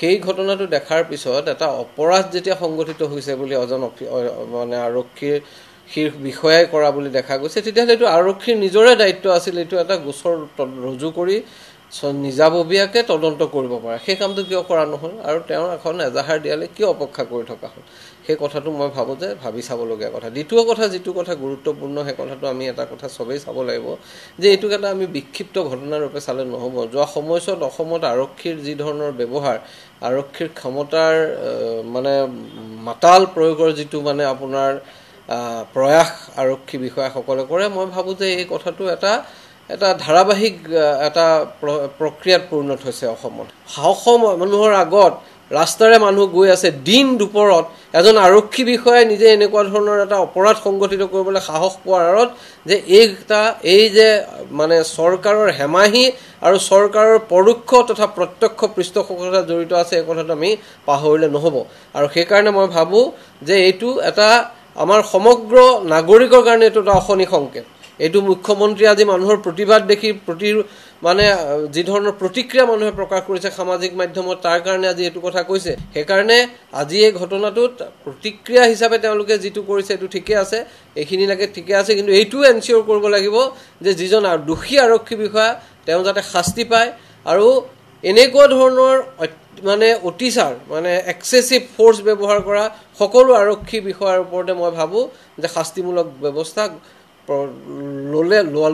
সেই ঘটনাটো দেখাৰ পিছত এটা অপৰাধ যেতিয়া সংগঠিত হৈছে বুলি এজন মানে আৰক্ষীৰ বিষয়াই কৰা বুলি দেখা গৈছে, তেতিয়াহ'লে এইটো আৰক্ষীৰ নিজৰে দায়িত্ব আছিল এইটো এটা গোচৰ ৰুজু কৰি নিজাববীয়াকৈ তদন্ত কৰিব পাৰে। সেই কামটো কিয় কৰা নহ'ল আৰু তেওঁৰ এখন এজাহাৰ দিয়ালে কিয় অপেক্ষা কৰি থকা হ'ল, সেই কথাটো মই ভাবোঁ যে ভাবি চাবলগীয়া কথা। দ্বিতীয় কথা, যিটো কথা গুৰুত্বপূৰ্ণ, সেই কথাটো আমি এটা কথা চবেই চাব লাগিব যে এইটোক এটা আমি বিক্ষিপ্ত ঘটনাৰূপে চালে নহ'ব। যোৱা সময়ছোৱাত অসমত আৰক্ষীৰ যি ধৰণৰ ব্যৱহাৰ, আৰক্ষীৰ ক্ষমতাৰ মানে মাতাল প্ৰয়োগৰ যিটো মানে আপোনাৰ প্ৰয়াস আৰক্ষী বিষয়াসকলে কৰে, মই ভাবোঁ যে এই কথাটো এটা ধাৰাবাহিক এটা প্ৰক্ৰিয়াত পৰিণত হৈছে অসমত। সাহস মানুহৰ আগত ৰাস্তাৰে মানুহ গৈ আছে, দিন দুপৰত এজন আৰক্ষী বিষয়াই নিজে এনেকুৱা ধৰণৰ এটা অপৰাধ সংগঠিত কৰিবলৈ সাহস পোৱাৰ আঁৰত যে এই যে মানে চৰকাৰৰ হেমাহি আৰু চৰকাৰৰ পৰোক্ষ তথা প্ৰত্যক্ষ পৃষ্ঠপোষকতা জড়িত আছে, এই কথাটো আমি পাহৰিলে নহ'ব। আৰু সেইকাৰণে মই ভাবোঁ যে এইটো এটা আমাৰ সমগ্ৰ নাগৰিকৰ কাৰণে এইটো এটা অশনি সংকেত। এইটো মুখ্যমন্ত্ৰী আজি মানুহৰ প্ৰতিবাদ দেখি মানে যি ধৰণৰ প্ৰতিক্ৰিয়া মানুহে প্ৰকাশ কৰিছে সামাজিক মাধ্যমত, তাৰ কাৰণে আজি এইটো কথা কৈছে। সেইকাৰণে আজি এই ঘটনাটোত প্ৰতিক্ৰিয়া হিচাপে তেওঁলোকে যিটো কৰিছে এইটো ঠিকে আছে, এইখিনিলৈকে ঠিকে আছে, কিন্তু এইটোও এনচিয়ৰ কৰিব লাগিব যে যিজন দোষী আৰক্ষী বিষয়া তেওঁ যাতে শাস্তি পায় আৰু এনেকুৱা ধৰণৰ মানে অতিচাৰ মানে এক্সেচিভ ফ'ৰ্চ ব্যৱহাৰ কৰা সকলো আৰক্ষী বিষয়াৰ ওপৰতে মই ভাবোঁ যে শাস্তিমূলক ব্যৱস্থা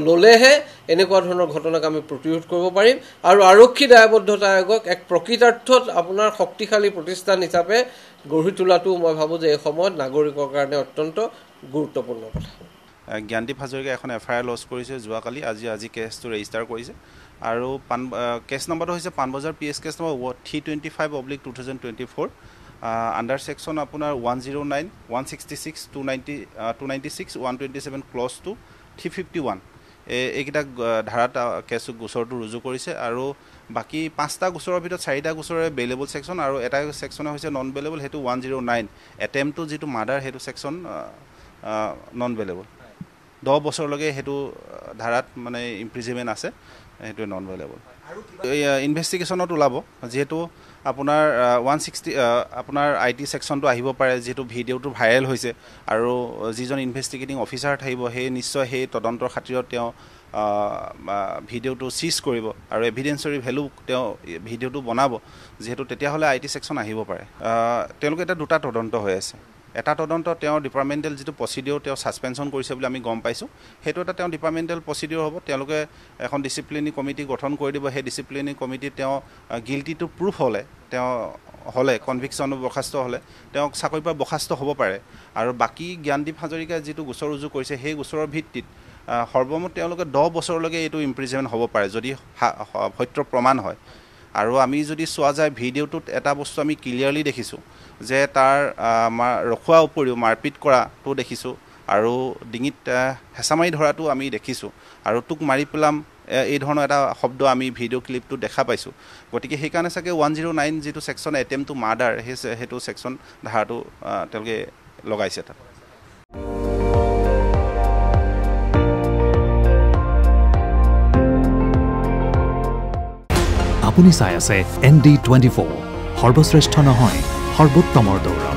ল'লেহে এনেকুৱা ধৰণৰ ঘটনাক আমি প্ৰতিৰোধ কৰিব পাৰিম আৰু আৰক্ষী দায়বদ্ধতা আয়োগক এক প্ৰকৃতাৰ্থত আপোনাৰ শক্তিশালী প্ৰতিষ্ঠান হিচাপে গঢ়ি তোলাটো মই ভাবোঁ যে এই সময়ত নাগৰিকৰ কাৰণে অত্যন্ত গুৰুত্বপূৰ্ণ কথা। জ্ঞানদীপ হাজৰিকাই এখন FIR লঞ্চ কৰিছে যোৱাকালি, আজি কেছটো ৰেজিষ্টাৰ কৰিছে আৰু কেছ নম্বৰটো হৈছে Panbazar PS case number 325/2024 under section আপোনাৰ 109, 166, 296, 127 ক্লজ 2, 351 এইকেইটা ধাৰাত কেছ গোচৰটো ৰুজু কৰিছে আৰু বাকী 5টা গোচৰৰ ভিতৰত 4টা গোচৰে বেইলেবল ছেকশ্যন আৰু এটা ছেকশ্যনে হৈছে নন বেইলেবল, সেইটো 109 এটেম্পটো যিটো মাৰ্ডাৰ সেইটো ছেকশ্যন নন বেইলেবল। 10 বছৰলৈকে সেইটো ধাৰাত মানে ইমপ্ৰিজনমেণ্ট আছে, সেইটোৱে নন বেইলেবল। ইনভেষ্টিগেশ্যনত ওলাব যিহেতু আপোনাৰ 160 আপোনাৰ IT ছেকশ্যনটো আহিব পাৰে, যিহেতু ভিডিঅ'টো ভাইৰেল হৈছে আৰু যিজন ইনভেষ্টিগেটিং অফিচাৰ থাকিব সেই নিশ্চয় সেই তদন্তৰ খাতিৰত তেওঁ ভিডিঅ'টো চিজ কৰিব আৰু এভিডেঞ্চৰি ভেলু তেওঁ ভিডিঅ'টো বনাব, যিহেতু তেতিয়াহ'লে IT ছেকশ্যন আহিব পাৰে। তেওঁলোকে এতিয়া 2টা তদন্ত হৈ আছে। এটা তদন্ত তেওঁ ডিপাৰ্টমেণ্টেল যিটো প্ৰচিডিঅ'ৰ তেওঁ ছাছপেনশ্যন কৰিছে বুলি আমি গম পাইছোঁ, সেইটো এটা তেওঁ ডিপাৰ্টমেণ্টেল প্ৰচিডিঅ'ৰ হ'ব। তেওঁলোকে এখন ডিচিপ্লিনাৰী কমিটি গঠন কৰি দিব, সেই ডিচিপ্লিনাৰী কমিটিত তেওঁ গিল্টি টু প্ৰুফ হ'লে কনভিকশ্যন বৰ্খাস্ত হ'লে তেওঁক চাকৰিৰ পৰা বৰ্খাস্ত হ'ব পাৰে। আৰু বাকী জ্ঞানদীপ হাজৰিকাই যিটো গোচৰ ৰুজু কৰিছে সেই গোচৰৰ ভিত্তিত সৰ্বমুঠ তেওঁলোকে 10 বছৰলৈকে এইটো ইমপ্ৰিজনমেণ্ট হ'ব পাৰে যদি সত্য প্ৰমাণ হয়। আৰু আমি যদি চোৱা যায় ভিডিঅ'টোত এটা বস্তু আমি ক্লিয়াৰলি দেখিছোঁ যে তাৰ ৰখোৱাৰ উপৰিও মাৰপিট কৰাটো দেখিছোঁ আৰু ডিঙিত হেঁচা মাৰি ধৰাটো আমি দেখিছোঁ আৰু তোক মাৰি পেলাম এই ধৰণৰ এটা শব্দ আমি ভিডিঅ' ক্লিপটো দেখা পাইছোঁ। গতিকে সেইকাৰণে চাগে 109 যিটো ছেকশ্যন এটেম্প টু মাৰ্ডাৰ সেইটো ছেকশ্যন ধাৰাটো তেওঁলোকে লগাইছে তাত। আপুনি চাই আছে ND24, সৰ্বশ্ৰেষ্ঠ নহয় সৰ্বোত্তমৰ দৌৰ।